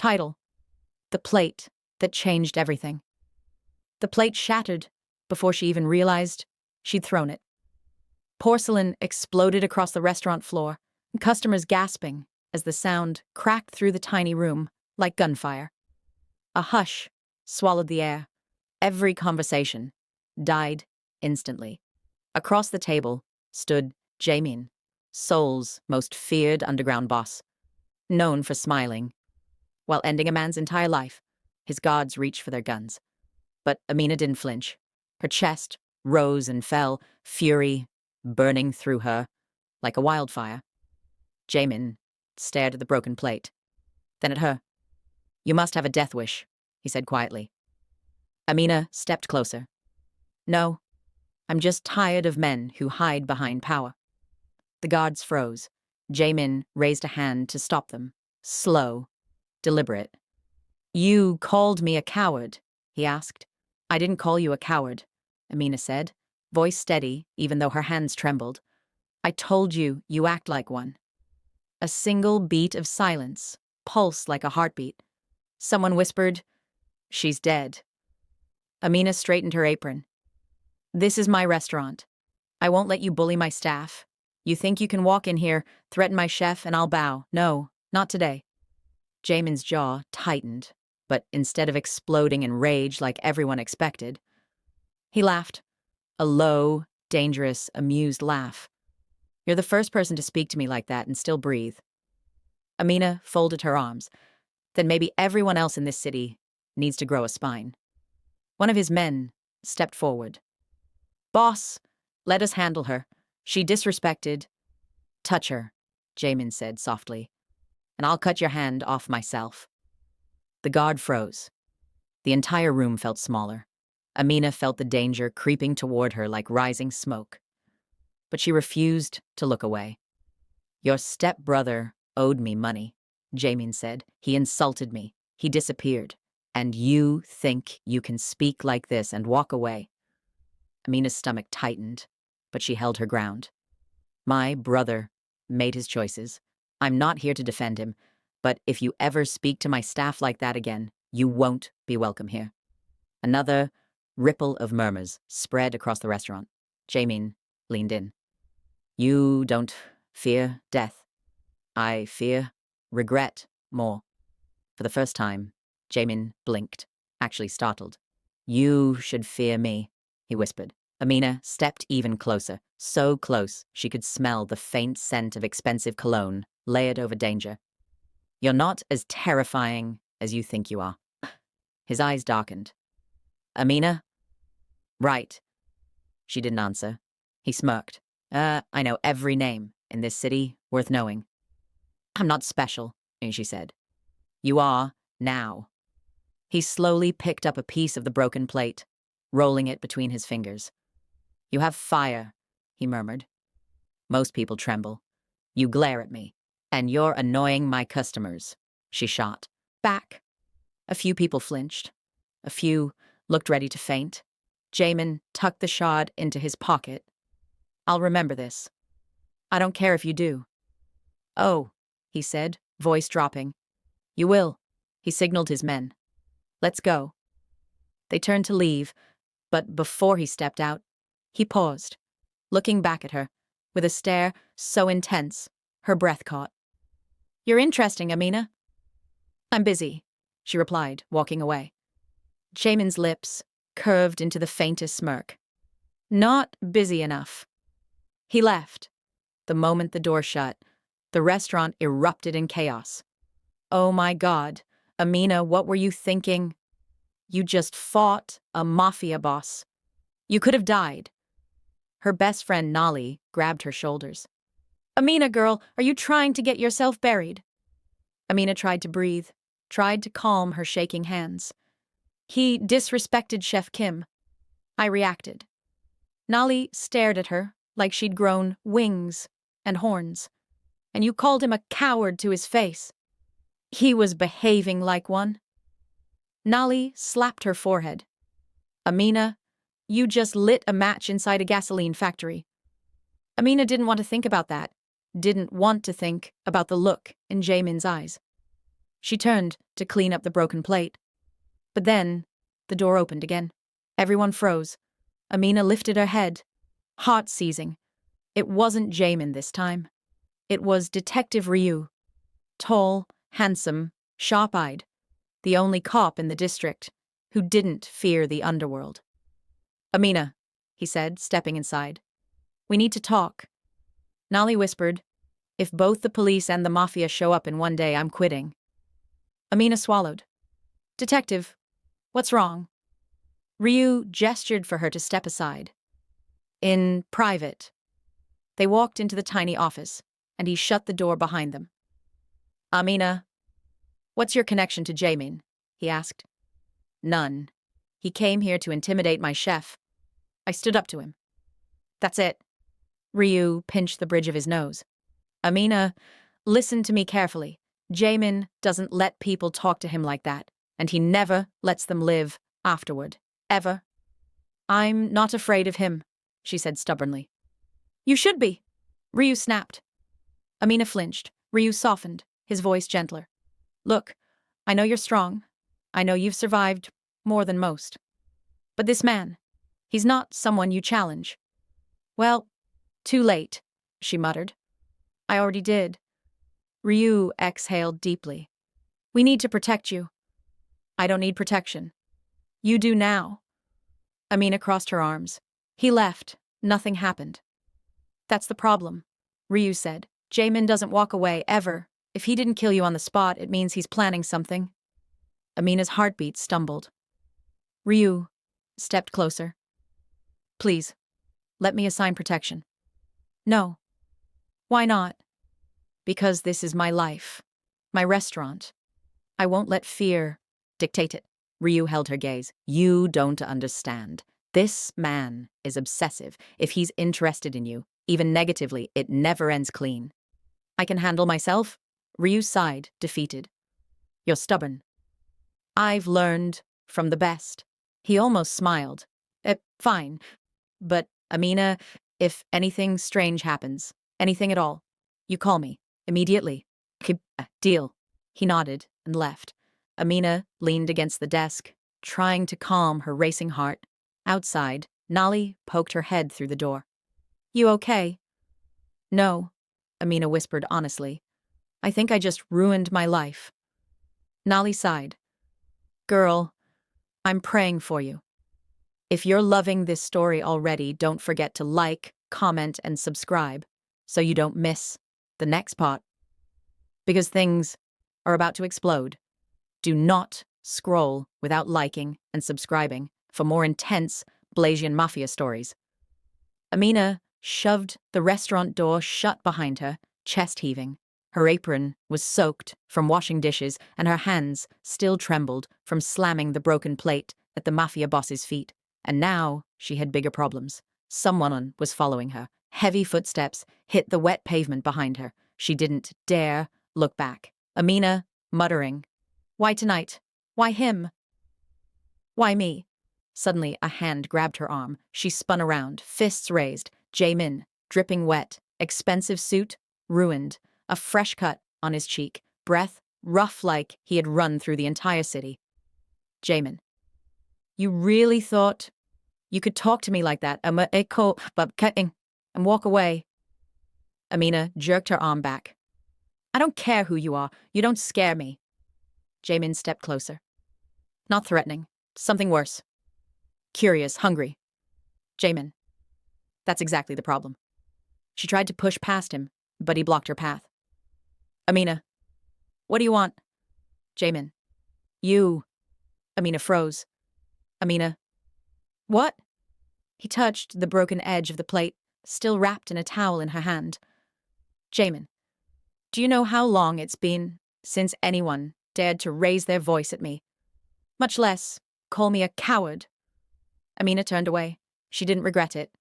Title: The Plate That Changed Everything. The plate shattered before she even realized she'd thrown it. Porcelain exploded across the restaurant floor, customers gasping as the sound cracked through the tiny room like gunfire. A hush swallowed the air. Every conversation died instantly. Across the table stood Jae-min, Seoul's most feared underground boss, known for smiling. While ending a man's entire life, his guards reached for their guns. But Amina didn't flinch. Her chest rose and fell, fury burning through her like a wildfire. Jae-min stared at the broken plate, then at her. "You must have a death wish," he said quietly. Amina stepped closer. "No, I'm just tired of men who hide behind power." The guards froze. Jae-min raised a hand to stop them. Slow, deliberate. "You called me a coward," he asked. "I didn't call you a coward," Amina said, voice steady even though her hands trembled. "I told you you act like one." A single beat of silence pulsed like a heartbeat. Someone whispered, "She's dead." Amina straightened her apron. "This is my restaurant. I won't let you bully my staff. You think you can walk in here, threaten my chef, and I'll bow. No, not today." Jaemin's jaw tightened, but instead of exploding in rage like everyone expected, he laughed. A low, dangerous, amused laugh. "You're the first person to speak to me like that and still breathe." Amina folded her arms. "Then maybe everyone else in this city needs to grow a spine." One of his men stepped forward. "Boss, let us handle her. She disrespected." "Touch her," Jae-min said softly, "and I'll cut your hand off myself." The guard froze. The entire room felt smaller. Amina felt the danger creeping toward her like rising smoke. But she refused to look away. "Your stepbrother owed me money," Jae-min said. "He insulted me. He disappeared. And you think you can speak like this and walk away?" Amina's stomach tightened, but she held her ground. "My brother made his choices. I'm not here to defend him, but if you ever speak to my staff like that again, you won't be welcome here." Another ripple of murmurs spread across the restaurant. Jae-min leaned in. "You don't fear death. I fear regret more." For the first time, Jae-min blinked, actually startled. "You should fear me," he whispered. Amina stepped even closer, so close she could smell the faint scent of expensive cologne layered over danger. "You're not as terrifying as you think you are." His eyes darkened. "Amina?" "Right." She didn't answer. He smirked. I know every name in this city worth knowing." "I'm not special," she said. "You are now." He slowly picked up a piece of the broken plate, rolling it between his fingers. "You have fire," he murmured. "Most people tremble. You glare at me, and you're annoying my customers." She shot back. A few people flinched. A few looked ready to faint. Jae-min tucked the shard into his pocket. "I'll remember this. I don't care if you do." "Oh," he said, voice dropping. "You will." He signaled his men. "Let's go." They turned to leave, but before he stepped out, he paused, looking back at her, with a stare so intense her breath caught. "You're interesting, Amina." "I'm busy," she replied, walking away. Jae-min's lips curved into the faintest smirk. "Not busy enough." He left. The moment the door shut, the restaurant erupted in chaos. "Oh my God, Amina, what were you thinking? You just fought a mafia boss. You could have died." Her best friend Nali grabbed her shoulders. "Amina, girl, are you trying to get yourself buried?" Amina tried to breathe, tried to calm her shaking hands. "He disrespected Chef Kim." I reacted. Nali stared at her like she'd grown wings and horns. "And you called him a coward to his face." "He was behaving like one." Nali slapped her forehead. "Amina, you just lit a match inside a gasoline factory." Amina didn't want to think about that, didn't want to think about the look in Jae-min's eyes. She turned to clean up the broken plate. But then, the door opened again. Everyone froze. Amina lifted her head, heart seizing. It wasn't Jae-min this time. It was Detective Ryu. Tall, handsome, sharp-eyed. The only cop in the district who didn't fear the underworld. "Amina," he said, stepping inside. "We need to talk." Nali whispered, "If both the police and the mafia show up in one day, I'm quitting." Amina swallowed. "Detective, what's wrong?" Ryu gestured for her to step aside. In private. They walked into the tiny office, and he shut the door behind them. "Amina, what's your connection to Jae-min?" he asked. "None. He came here to intimidate my chef. I stood up to him." "That's it." Ryu pinched the bridge of his nose. "Amina, listen to me carefully. Jae-min doesn't let people talk to him like that, and he never lets them live afterward. Ever." "I'm not afraid of him," she said stubbornly. "You should be." Ryu snapped. Amina flinched. Ryu softened, his voice gentler. "Look, I know you're strong. I know you've survived more than most. But this man, he's not someone you challenge." "Well, too late," she muttered. "I already did." Ryu exhaled deeply. "We need to protect you." "I don't need protection." "You do now." Amina crossed her arms. "He left. Nothing happened." "That's the problem," Ryu said. "Jae-min doesn't walk away, ever. If he didn't kill you on the spot, it means he's planning something." Amina's heartbeat stumbled. Ryu stepped closer. "Please, let me assign protection." "No." "Why not?" "Because this is my life. My restaurant. I won't let fear dictate it." Ryu held her gaze. "You don't understand. This man is obsessive. If he's interested in you, even negatively, it never ends clean." "I can handle myself." Ryu sighed, defeated. "You're stubborn." "I've learned from the best." He almost smiled. Fine. But, Amina, if anything strange happens, anything at all, you call me. Immediately." "Deal." He nodded and left. Amina leaned against the desk, trying to calm her racing heart. Outside, Nali poked her head through the door. "You okay?" "No," Amina whispered honestly. "I think I just ruined my life." Nali sighed. "Girl, I'm praying for you. If you're loving this story already, don't forget to like, comment, and subscribe so you don't miss the next part. Because things are about to explode. Do not scroll without liking and subscribing for more intense Blasian Mafia stories." Amina shoved the restaurant door shut behind her, chest heaving. Her apron was soaked from washing dishes, and her hands still trembled from slamming the broken plate at the mafia boss's feet. And now she had bigger problems. Someone was following her. Heavy footsteps hit the wet pavement behind her. She didn't dare look back. Amina, muttering, "Why tonight? Why him? Why me?" Suddenly, a hand grabbed her arm. She spun around, fists raised. Jae-min, dripping wet, expensive suit, ruined, a fresh cut on his cheek, breath rough like he had run through the entire city. "Jae-min, you really thought you could talk to me like that, and walk away?" Amina jerked her arm back. "I don't care who you are. You don't scare me." Jae-min stepped closer. "Not threatening. Something worse. Curious, hungry." "Jae-min, that's exactly the problem." She tried to push past him, but he blocked her path. "Amina, what do you want?" "Jae-min, you." Amina froze. "Amina, what?" He touched the broken edge of the plate, still wrapped in a towel in her hand. "Jae-min, do you know how long it's been since anyone dared to raise their voice at me? Much less call me a coward." Amina turned away. She didn't regret it.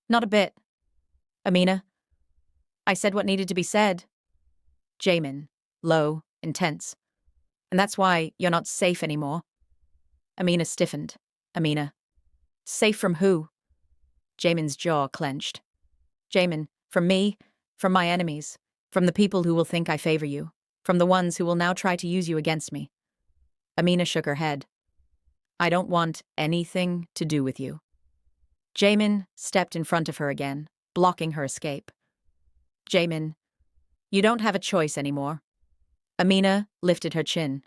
"Not a bit." "Amina, I said what needed to be said." Jae-min, low, intense. "And that's why you're not safe anymore." Amina stiffened. "Amina, safe from who?" Jae-min's jaw clenched. "Jae-min, from me, from my enemies, from the people who will think I favor you. From the ones who will now try to use you against me. Amina shook her head. I don't want anything to do with you. Jae-min stepped in front of her again, blocking her escape. Jae-min, you don't have a choice anymore. Amina lifted her chin.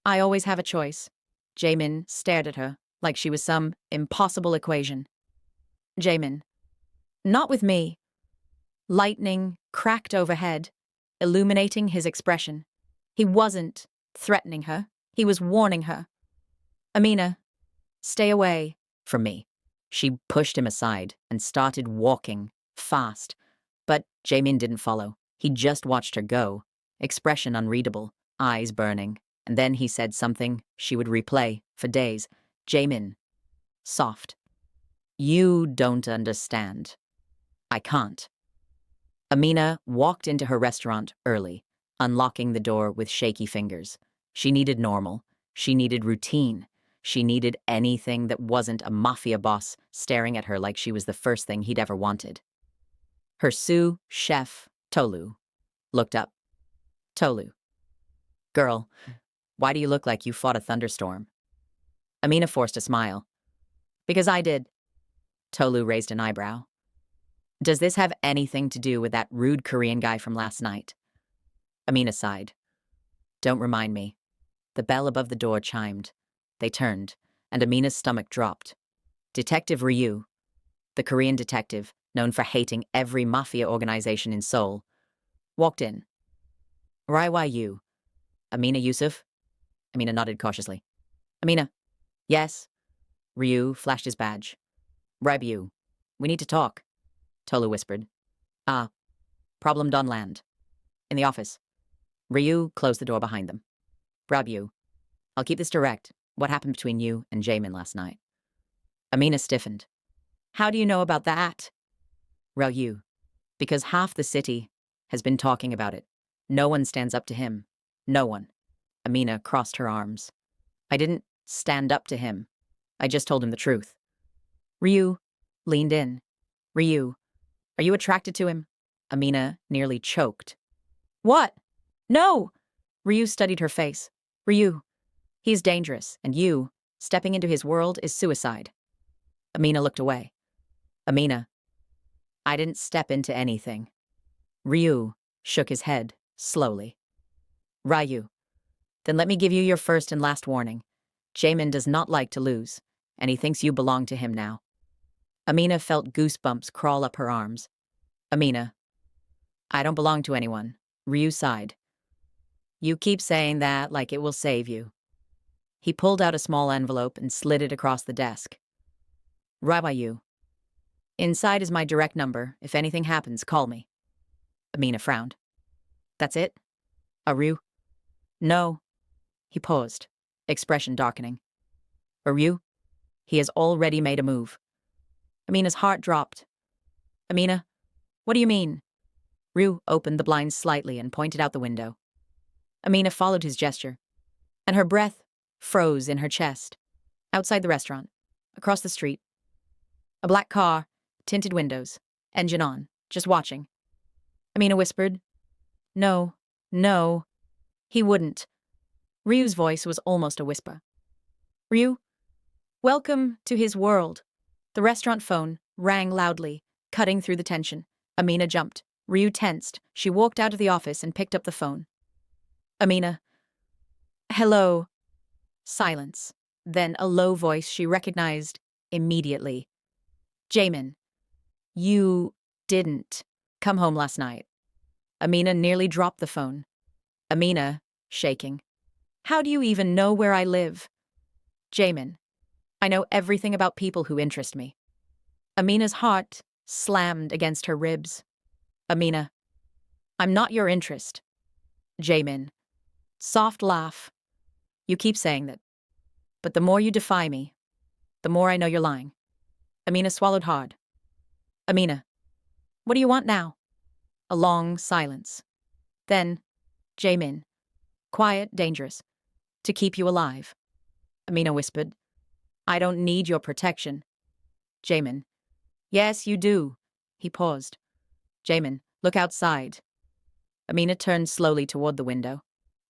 I always have a choice. Jae-min stared at her like she was some impossible equation. Jae-min, not with me. Lightning cracked overhead, illuminating his expression. He wasn't threatening her. He was warning her. Amina, stay away from me. She pushed him aside and started walking fast. But Jae-min didn't follow. He just watched her go, expression unreadable, eyes burning. And then he said something she would replay for days. Jae-min, soft. You don't understand. I can't. Amina walked into her restaurant early, unlocking the door with shaky fingers. She needed normal. She needed routine. She needed anything that wasn't a mafia boss staring at her like she was the first thing he'd ever wanted. Her sous chef, Tolu, looked up. Tolu. Girl, why do you look like you fought a thunderstorm? Amina forced a smile. Because I did. Tolu raised an eyebrow. Does this have anything to do with that rude Korean guy from last night? Amina sighed. Don't remind me. The bell above the door chimed. They turned, and Amina's stomach dropped. Detective Ryu, the Korean detective known for hating every mafia organization in Seoul, walked in. Ryu. Amina Yusuf? Amina nodded cautiously. Amina. Yes. Ryu flashed his badge. Ryu. We need to talk. Tolu whispered. Ah. Problem on land. In the office. Ryu closed the door behind them. Ryu. I'll keep this direct. What happened between you and Jae-min last night? Amina stiffened. How do you know about that? Ryu. Because half the city has been talking about it. No one stands up to him. No one. Amina crossed her arms. I didn't stand up to him. I just told him the truth. Ryu leaned in. Ryu, are you attracted to him? Amina nearly choked. What? No! Ryu studied her face. Ryu, he's dangerous, and you, stepping into his world is suicide. Amina looked away. Amina, I didn't step into anything. Ryu shook his head, slowly. Ryu, then let me give you your first and last warning. Jae-min does not like to lose, and he thinks you belong to him now. Amina felt goosebumps crawl up her arms. Amina, I don't belong to anyone. Ryu sighed. You keep saying that like it will save you. He pulled out a small envelope and slid it across the desk. Ryu. Inside is my direct number. If anything happens, call me. Amina frowned. That's it? Ryu? No. He paused, expression darkening. Ryu? He has already made a move. Amina's heart dropped. Amina, what do you mean? Ryu opened the blinds slightly and pointed out the window. Amina followed his gesture, and her breath froze in her chest. Outside the restaurant, across the street. A black car, tinted windows, engine on, just watching. Amina whispered, No, no, he wouldn't. Ryu's voice was almost a whisper. Ryu, welcome to his world. The restaurant phone rang loudly, cutting through the tension. Amina jumped. Ryu tensed. She walked out of the office and picked up the phone. Amina. Hello. Silence. Then a low voice she recognized immediately. Jae-min. You didn't come home last night. Amina nearly dropped the phone. Amina, shaking. How do you even know where I live? Jae-min. I know everything about people who interest me. Amina's heart slammed against her ribs. Amina. I'm not your interest. Jae-min. Soft laugh. You keep saying that. But the more you defy me, the more I know you're lying. Amina swallowed hard. Amina. What do you want now? A long silence. Then, Jae-min. Quiet, dangerous. To keep you alive. Amina whispered. I don't need your protection. Jae-min. Yes, you do. He paused. Jae-min, look outside. Amina turned slowly toward the window.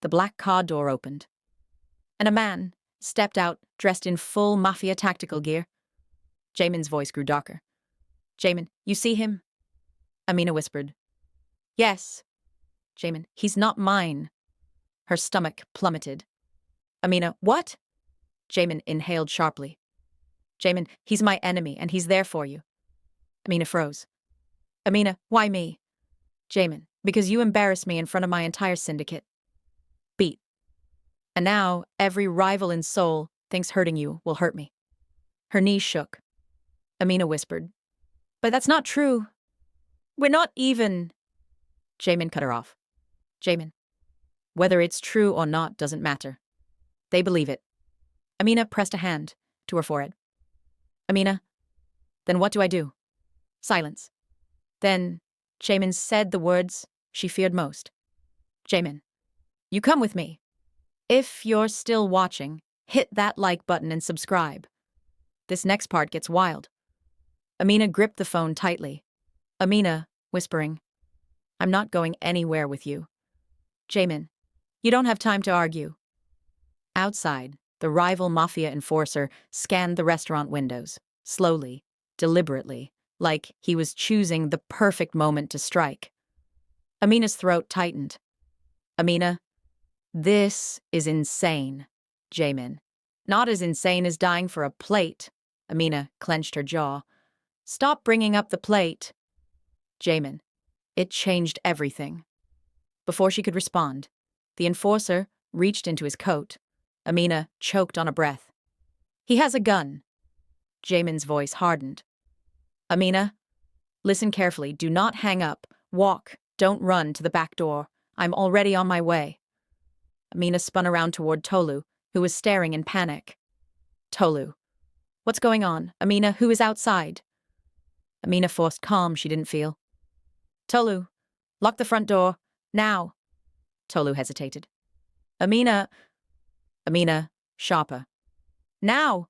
The black car door opened, and a man stepped out, dressed in full mafia tactical gear. Jae-min's voice grew darker. Jae-min, you see him? Amina whispered. Yes. Jae-min, he's not mine. Her stomach plummeted. Amina, what? Jae-min inhaled sharply. Jae-min, he's my enemy, and he's there for you. Amina froze. Amina, why me? Jae-min, because you embarrassed me in front of my entire syndicate. Beat. And now, every rival in Seoul thinks hurting you will hurt me. Her knees shook. Amina whispered. But that's not true. We're not even. Jae-min cut her off. Jae-min, whether it's true or not doesn't matter. They believe it. Amina pressed a hand to her forehead. Amina, then what do I do? Silence. Then Jae-min said the words she feared most. Jae-min, you come with me. If you're still watching, hit that like button and subscribe. This next part gets wild. Amina gripped the phone tightly. Amina, whispering, I'm not going anywhere with you. Jae-min, you don't have time to argue. Outside, the rival mafia enforcer scanned the restaurant windows, slowly, deliberately, like he was choosing the perfect moment to strike. Amina's throat tightened. Amina, this is insane, Jae-min. Not as insane as dying for a plate. Amina clenched her jaw. Stop bringing up the plate. Jae-min, it changed everything. Before she could respond, the enforcer reached into his coat. Amina choked on a breath. He has a gun. Jae-min's voice hardened. Amina, listen carefully. Do not hang up. Walk. Don't run to the back door. I'm already on my way. Amina spun around toward Tolu, who was staring in panic. Tolu. What's going on? Amina, who is outside? Amina forced calm she didn't feel. Tolu, lock the front door. Now. Tolu hesitated. Amina, sharper. Now!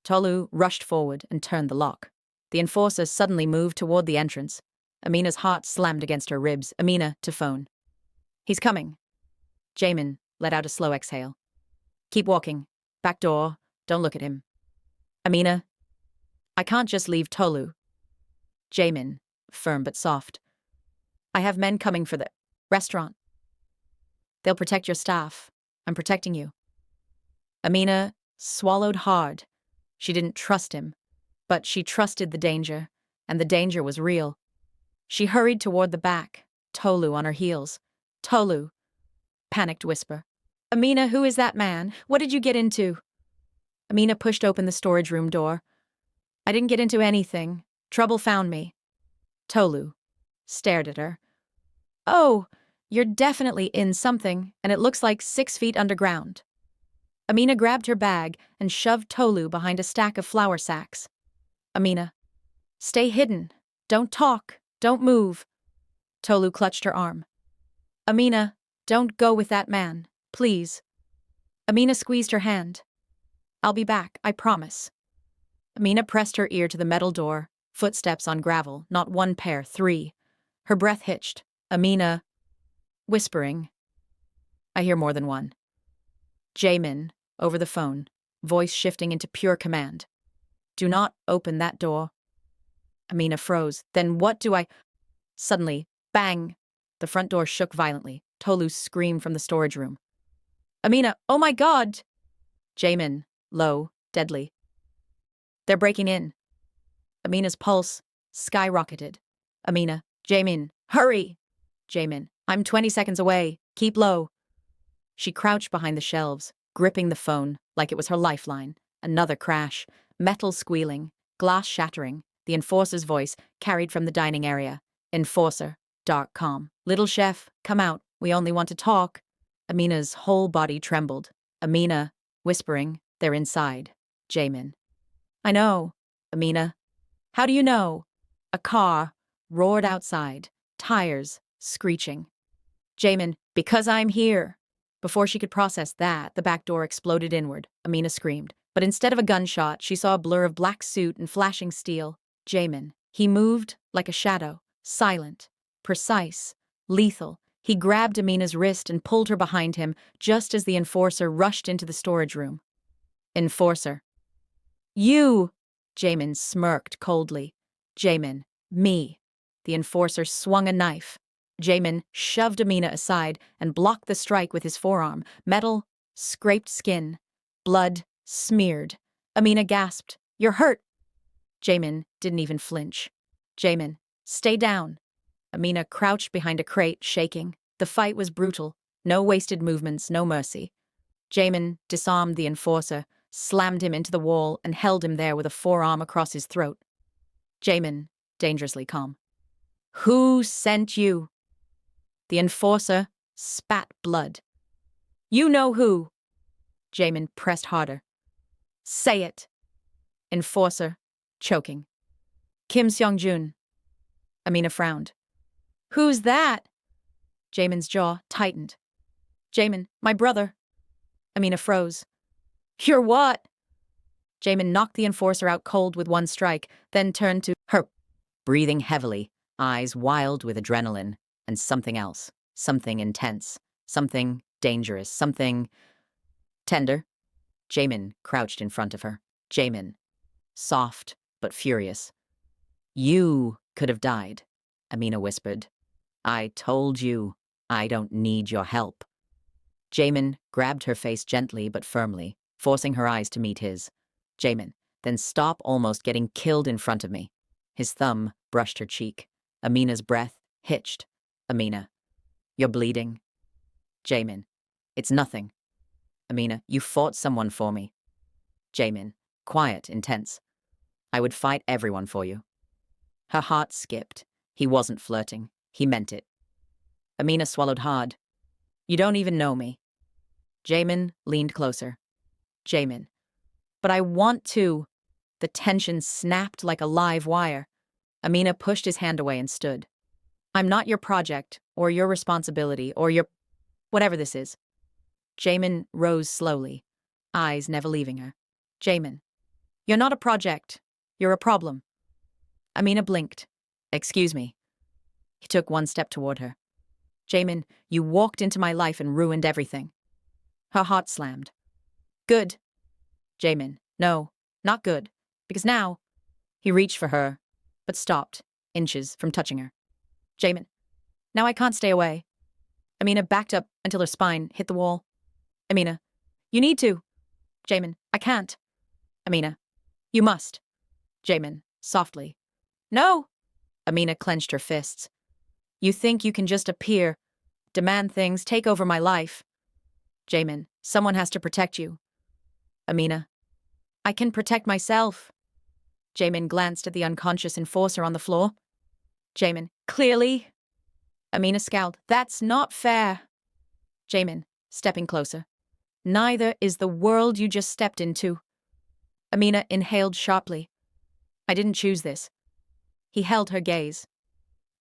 Tolu rushed forward and turned the lock. The enforcer suddenly moved toward the entrance. Amina's heart slammed against her ribs. Amina, to phone. He's coming. Jae-min let out a slow exhale. Keep walking. Back door. Don't look at him. Amina, I can't just leave Tolu. Jae-min, firm but soft. I have men coming for the restaurant. They'll protect your staff. I'm protecting you. Amina swallowed hard. She didn't trust him, but she trusted the danger, and the danger was real. She hurried toward the back, Tolu on her heels. Tolu. Panicked whisper. Amina, who is that man? What did you get into? Amina pushed open the storage room door. I didn't get into anything. Trouble found me. Tolu stared at her. Oh, you're definitely in something, and it looks like 6 feet underground. Amina grabbed her bag and shoved Tolu behind a stack of flour sacks. Amina, stay hidden. Don't talk. Don't move. Tolu clutched her arm. Amina, don't go with that man, please. Amina squeezed her hand. I'll be back, I promise. Amina pressed her ear to the metal door, footsteps on gravel, not 1 pair, 3. Her breath hitched. Amina, whispering. I hear more than one. Jae-min, over the phone, voice shifting into pure command. Do not open that door. Amina froze. Then what do I... Suddenly, bang! The front door shook violently. Tolu screamed from the storage room. Amina, oh my God! Jae-min, low, deadly. They're breaking in. Amina's pulse skyrocketed. Amina, Jae-min, hurry! Jae-min, I'm 20 seconds away. Keep low. She crouched behind the shelves, gripping the phone like it was her lifeline. Another crash, metal squealing, glass shattering. The enforcer's voice carried from the dining area. Enforcer, dark calm. Little chef, come out. We only want to talk. Amina's whole body trembled. Amina, whispering, they're inside. Jae-min. I know. Amina. How do you know? A car roared outside, tires screeching. Jae-min, because I'm here. Before she could process that, the back door exploded inward. Amina screamed. But instead of a gunshot, she saw a blur of black suit and flashing steel. Jae-min. He moved like a shadow, silent, precise, lethal. He grabbed Amina's wrist and pulled her behind him just as the enforcer rushed into the storage room. Enforcer. You! Jae-min smirked coldly. Jae-min, me. The enforcer swung a knife. Jae-min shoved Amina aside and blocked the strike with his forearm. Metal, scraped skin, blood, smeared. Amina gasped, "You're hurt!" Jae-min didn't even flinch. Jae-min, stay down. Amina crouched behind a crate, shaking. The fight was brutal. No wasted movements, no mercy. Jae-min disarmed the enforcer, slammed him into the wall, and held him there with a forearm across his throat. Jae-min, dangerously calm. Who sent you? The enforcer spat blood. You know who. Jae-min pressed harder. Say it. Enforcer, choking. Kim Seong-jun. Amina frowned. Who's that? Jae-min's jaw tightened. Jae-min, my brother. Amina froze. You're what? Jae-min knocked the enforcer out cold with one strike, then turned to her, breathing heavily, eyes wild with adrenaline, and something else, something intense, something dangerous, something tender. Jae-min crouched in front of her. Jae-min, soft but furious. You could have died, Amina whispered. I told you, I don't need your help. Jae-min grabbed her face gently but firmly, forcing her eyes to meet his. Jae-min, then stop almost getting killed in front of me. His thumb brushed her cheek. Amina's breath hitched. Amina, you're bleeding. Jae-min, it's nothing. Amina, you fought someone for me. Jae-min, quiet, intense. I would fight everyone for you. Her heart skipped. He wasn't flirting. He meant it. Amina swallowed hard. You don't even know me. Jae-min leaned closer. Jae-min, but I want to. The tension snapped like a live wire. Amina pushed his hand away and stood. I'm not your project, or your responsibility, or your whatever this is. Jae-min rose slowly, eyes never leaving her. Jae-min, you're not a project. You're a problem. Amina blinked. Excuse me. He took one step toward her. Jae-min, you walked into my life and ruined everything. Her heart slammed. Good. Jae-min, no, not good. Because now, he reached for her, but stopped, inches from touching her. Jae-min, now I can't stay away. Amina backed up until her spine hit the wall. Amina, you need to. Jae-min, I can't. Amina, you must. Jae-min, softly. No! Amina clenched her fists. You think you can just appear, demand things, take over my life. Jae-min, someone has to protect you. Amina, I can protect myself. Jae-min glanced at the unconscious enforcer on the floor. Jae-min, clearly. Amina scowled. That's not fair. Jae-min, stepping closer. Neither is the world you just stepped into. Amina inhaled sharply. I didn't choose this. He held her gaze.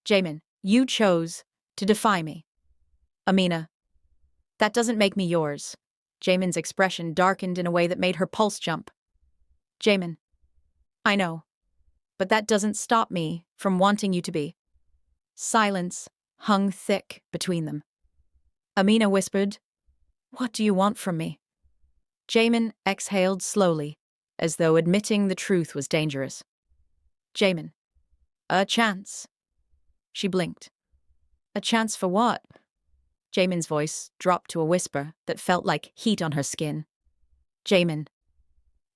Jae-min, you chose to defy me. Amina, that doesn't make me yours. Jae-min's expression darkened in a way that made her pulse jump. Jae-min, I know, but that doesn't stop me from wanting you to be. Silence hung thick between them. Amina whispered, What do you want from me? Jae-min exhaled slowly, as though admitting the truth was dangerous. Jae-min, a chance. She blinked. A chance for what? Jae-min's voice dropped to a whisper that felt like heat on her skin. Jae-min,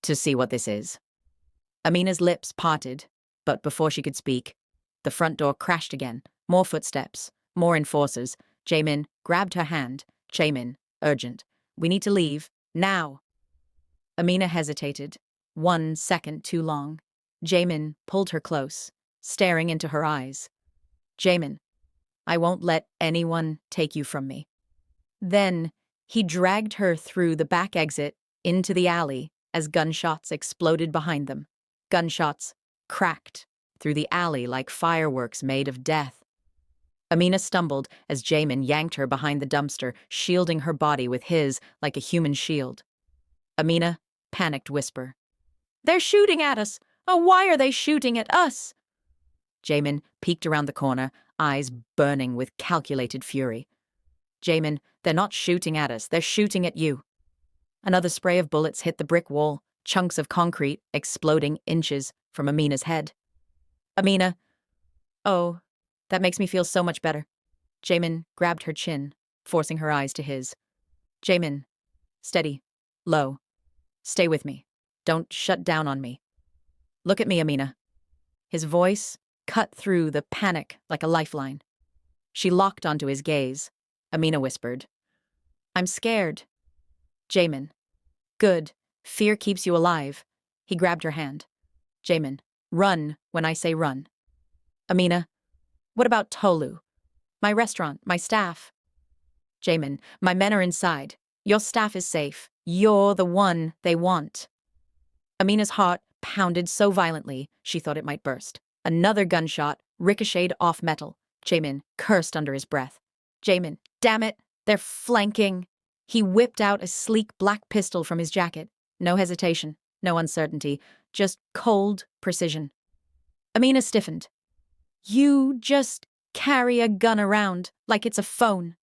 to see what this is. Amina's lips parted, but before she could speak, the front door crashed again. More footsteps, more enforcers. Jae-min grabbed her hand. Jae-min, urgent. We need to leave, now. Amina hesitated, 1 second too long. Jae-min pulled her close, staring into her eyes. Jae-min, I won't let anyone take you from me. Then, he dragged her through the back exit into the alley as gunshots exploded behind them. Gunshots cracked through the alley like fireworks made of death. Amina stumbled as Jae-min yanked her behind the dumpster, shielding her body with his like a human shield. Amina, panicked whisper. They're shooting at us! Oh, why are they shooting at us? Jae-min peeked around the corner, eyes burning with calculated fury. Jae-min, they're not shooting at us, they're shooting at you. Another spray of bullets hit the brick wall, chunks of concrete exploding inches from Amina's head. Amina. Oh, that makes me feel so much better. Jae-min grabbed her chin, forcing her eyes to his. Jae-min. Steady. Low. Stay with me. Don't shut down on me. Look at me, Amina. His voice cut through the panic like a lifeline. She locked onto his gaze. Amina whispered. I'm scared. Jae-min. Good. Fear keeps you alive. He grabbed her hand. Jae-min. Run when I say run. Amina. What about Tolu? My restaurant, my staff. Jae-min. My men are inside. Your staff is safe. You're the one they want. Amina's heart pounded so violently she thought it might burst. Another gunshot ricocheted off metal. Jae-min cursed under his breath. Jae-min, damn it, they're flanking. He whipped out a sleek black pistol from his jacket. No hesitation, no uncertainty, just cold precision. Amina stiffened. You just carry a gun around like it's a phone.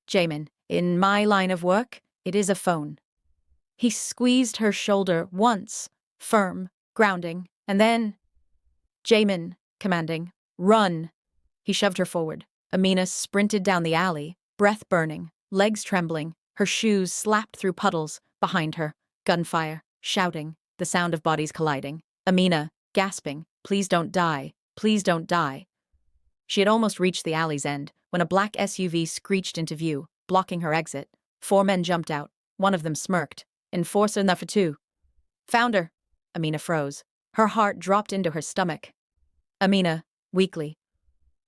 Jae-min, in my line of work, it is a phone. He squeezed her shoulder once, firm, grounding, and then, Jae-min, commanding, run. He shoved her forward. Amina sprinted down the alley, breath burning, legs trembling, her shoes slapped through puddles behind her, gunfire, shouting, the sound of bodies colliding. Amina, gasping, please don't die, please don't die. She had almost reached the alley's end when a black SUV screeched into view, blocking her exit. 4 men jumped out. One of them smirked. Enforcer number 2. Found her. Amina froze. Her heart dropped into her stomach. Amina, weakly.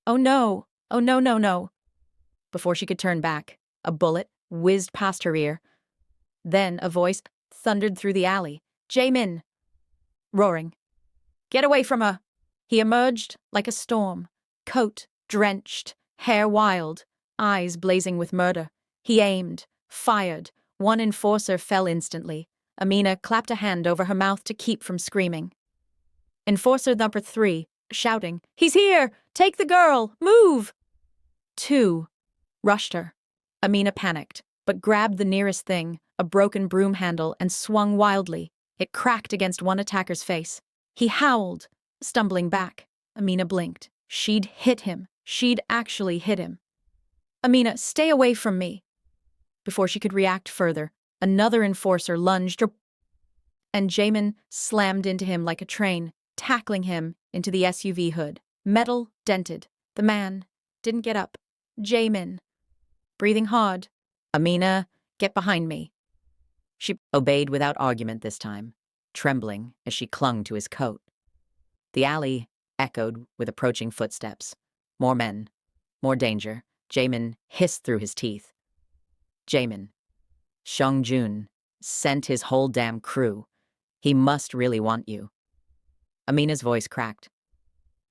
Oh no, oh no, no, no. Before she could turn back, a bullet whizzed past her ear. Then a voice thundered through the alley. Jae-min! Roaring. Get away from her! He emerged like a storm, coat drenched, hair wild, eyes blazing with murder. He aimed, fired. One enforcer fell instantly. Amina clapped a hand over her mouth to keep from screaming. Enforcer number 3, shouting, He's here! Take the girl! Move! 2 rushed her. Amina panicked, but grabbed the nearest thing, a broken broom handle, and swung wildly. It cracked against one attacker's face. He howled, stumbling back. Amina blinked. She'd hit him. She'd actually hit him. Amina, stay away from me. Before she could react further, another enforcer lunged and Jae-min slammed into him like a train, tackling him into the SUV hood. Metal dented. The man didn't get up. Jae-min, breathing hard. Amina, get behind me. She obeyed without argument this time, trembling as she clung to his coat. The alley echoed with approaching footsteps. More men. More danger. Jae-min hissed through his teeth. Jae-min. Sung-jun sent his whole damn crew. He must really want you. Amina's voice cracked.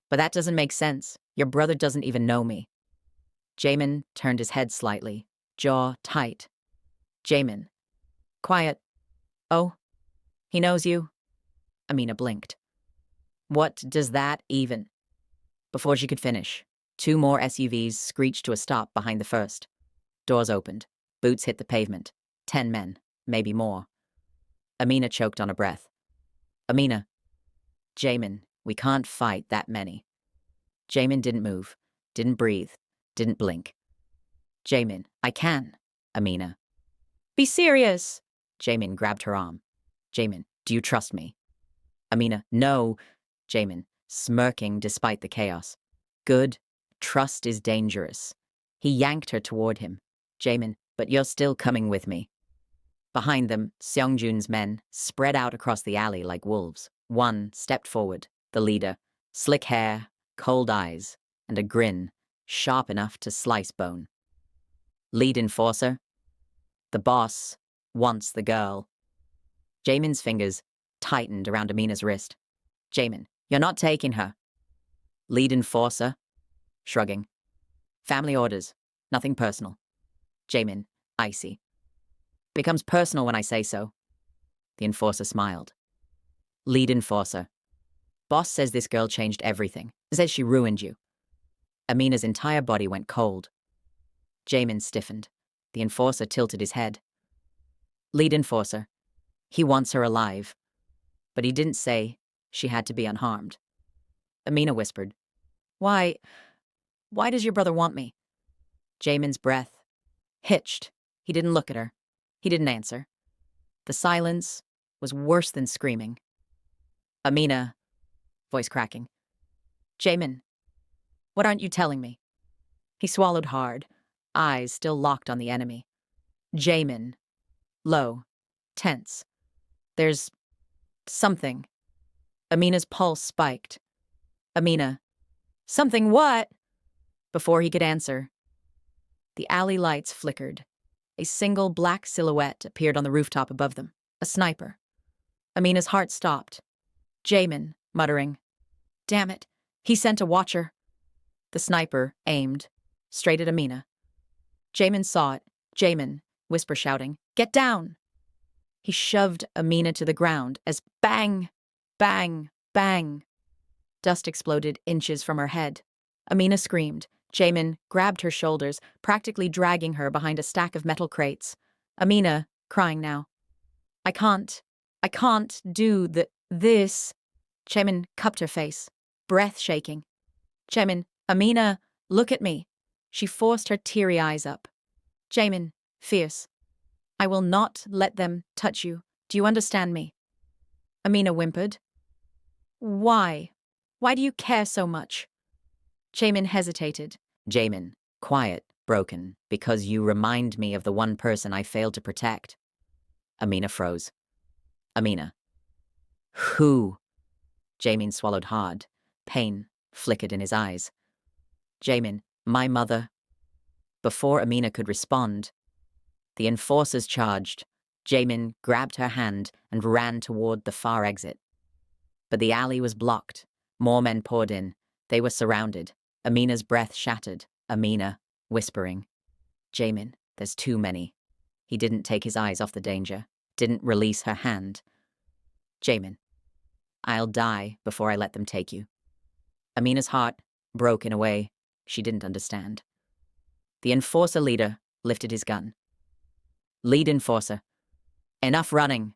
But that doesn't make sense. Your brother doesn't even know me. Jae-min turned his head slightly, jaw tight. Jae-min. Quiet. Oh, he knows you? Amina blinked. What does that even? Before she could finish, 2 more SUVs screeched to a stop behind the first. Doors opened. Boots hit the pavement. 10 men, maybe more. Amina choked on a breath. Amina. Jae-min, we can't fight that many. Jae-min didn't move, didn't breathe, didn't blink. Jae-min, I can. Amina. Be serious. Jae-min grabbed her arm. Jae-min, do you trust me? Amina, no. Jae-min, smirking despite the chaos. Good. Trust is dangerous. He yanked her toward him. Jae-min, but you're still coming with me. Behind them, Seong-jun's men spread out across the alley like wolves. One stepped forward, the leader, slick hair, cold eyes, and a grin, sharp enough to slice bone. Lead enforcer. The boss wants the girl. Jae-min's fingers tightened around Amina's wrist. Jae-min, you're not taking her. Lead enforcer. Shrugging. Family orders. Nothing personal. Jae-min, icy. Becomes personal when I say so. The enforcer smiled. Lead enforcer. Boss says this girl changed everything. Says she ruined you. Amina's entire body went cold. Jae-min stiffened. The enforcer tilted his head. Lead enforcer. He wants her alive. But he didn't say she had to be unharmed. Amina whispered. Why does your brother want me? Jaemin's breath hitched. He didn't look at her. He didn't answer. The silence was worse than screaming. Amina, voice cracking. Jae-min, what aren't you telling me? He swallowed hard, eyes still locked on the enemy. Jae-min, low, tense. There's something. Amina's pulse spiked. Amina, something what? Before he could answer, the alley lights flickered. A single black silhouette appeared on the rooftop above them. A sniper. Amina's heart stopped. Jae-min, muttering, damn it, he sent a watcher. The sniper aimed, straight at Amina. Jae-min saw it. Jae-min, whisper shouting, get down! He shoved Amina to the ground as bang, bang, bang. Dust exploded inches from her head. Amina screamed. Jae-min grabbed her shoulders, practically dragging her behind a stack of metal crates. Amina, crying now. I can't do this. Jae-min cupped her face, breath shaking. Jae-min, Amina, look at me. She forced her teary eyes up. Jae-min, fierce. I will not let them touch you. Do you understand me? Amina whimpered. Why? Why do you care so much? Jae-min hesitated. Jae-min, quiet, broken, because you remind me of the one person I failed to protect. Amina froze. Amina. Who? Jae-min swallowed hard. Pain flickered in his eyes. Jae-min, my mother. Before Amina could respond, the enforcers charged. Jae-min grabbed her hand and ran toward the far exit. But the alley was blocked. More men poured in. They were surrounded. Amina's breath shattered. Amina, whispering. Jae-min, there's too many. He didn't take his eyes off the danger. Didn't release her hand. Jae-min, I'll die before I let them take you. Amina's heart broke in a way she didn't understand. The enforcer leader lifted his gun. Lead enforcer. Enough running.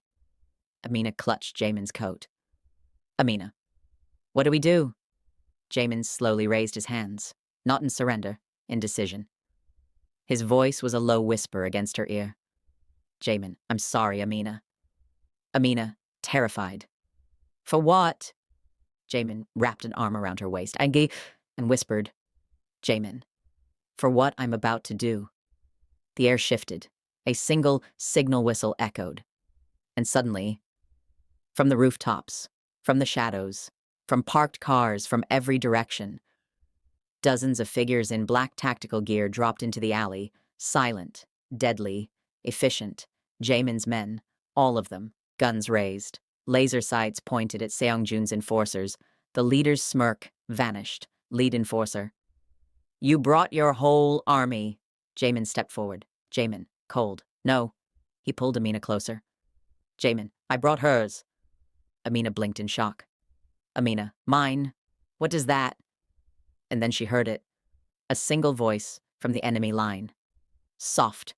Amina clutched Jae-min's coat. Amina. What do we do? Jae-min slowly raised his hands, not in surrender, in decision. His voice was a low whisper against her ear. Jae-min, I'm sorry, Amina. Amina, terrified. For what? Jae-min wrapped an arm around her waist and whispered, Jae-min, for what I'm about to do. The air shifted. A single signal whistle echoed. And suddenly, from the rooftops, from the shadows, from parked cars from every direction, dozens of figures in black tactical gear dropped into the alley, silent, deadly, efficient. Jae-min's men, all of them, guns raised, laser sights pointed at Seongjun's enforcers. The leader's smirk vanished. Lead enforcer. You brought your whole army. Jae-min stepped forward. Jae-min, cold. No. He pulled Amina closer. Jae-min, I brought hers. Amina blinked in shock. Amina, mine. What does that? And then she heard it. A single voice from the enemy line. Soft.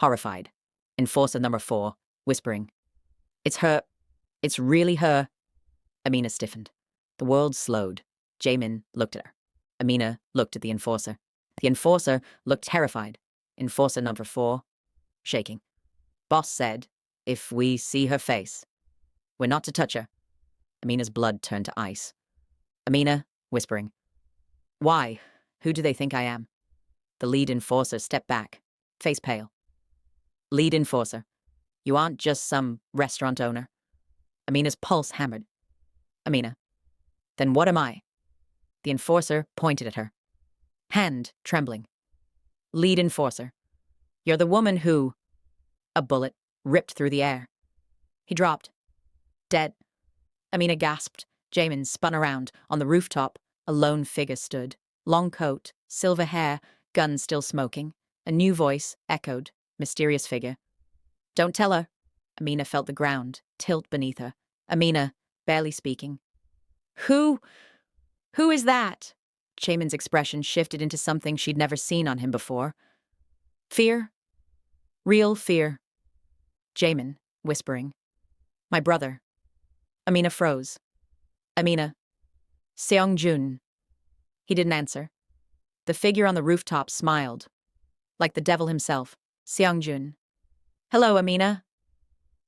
Horrified. Enforcer number 4, whispering. It's her. It's really her. Amina stiffened. The world slowed. Jae-min looked at her. Amina looked at the enforcer. The enforcer looked terrified. Enforcer number 4, shaking. Boss said, if we see her face, we're not to touch her. Amina's blood turned to ice. Amina, whispering. Why? Who do they think I am? The lead enforcer stepped back, face pale. Lead enforcer. You aren't just some restaurant owner. Amina's pulse hammered. Amina. Then what am I? The enforcer pointed at her. Hand trembling. Lead enforcer. You're the woman who... A bullet ripped through the air. He dropped. Dead. Amina gasped. Jae-min spun around. On the rooftop, a lone figure stood. Long coat, silver hair, gun still smoking. A new voice echoed. Mysterious figure. Don't tell her. Amina felt the ground tilt beneath her. Amina, barely speaking. Who is that? Jae-min's expression shifted into something she'd never seen on him before. Fear? Real fear. Jae-min, whispering. My brother. Amina froze. Amina. Seong-jun. He didn't answer. The figure on the rooftop smiled. Like the devil himself. Seong-jun. Hello, Amina.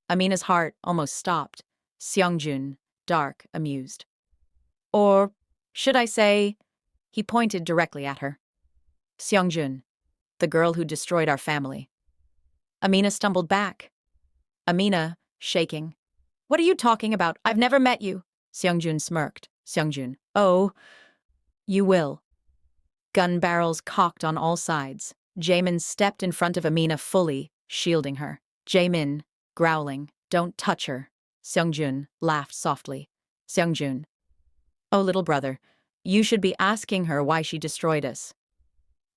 Amina's heart almost stopped. Seong-jun, dark, amused. Or, should I say, he pointed directly at her. Seong-jun, the girl who destroyed our family. Amina stumbled back. Amina, shaking. What are you talking about? I've never met you. Seong-jun smirked. Seong-jun, oh, you will. Gun barrels cocked on all sides. Jae-min stepped in front of Amina fully, shielding her. Jae-min, growling, don't touch her. Seong-jun laughed softly. Seong-jun. Oh, little brother, you should be asking her why she destroyed us.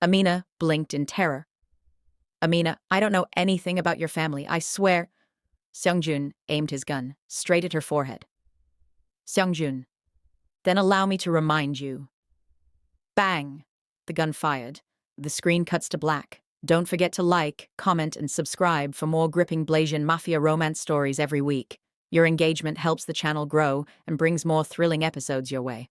Amina blinked in terror. Amina, I don't know anything about your family, I swear. Seong-jun aimed his gun straight at her forehead. Seong-jun. Then allow me to remind you. Bang! The gun fired. The screen cuts to black. Don't forget to like, comment, and subscribe for more gripping Blasian Mafia romance stories every week. Your engagement helps the channel grow and brings more thrilling episodes your way.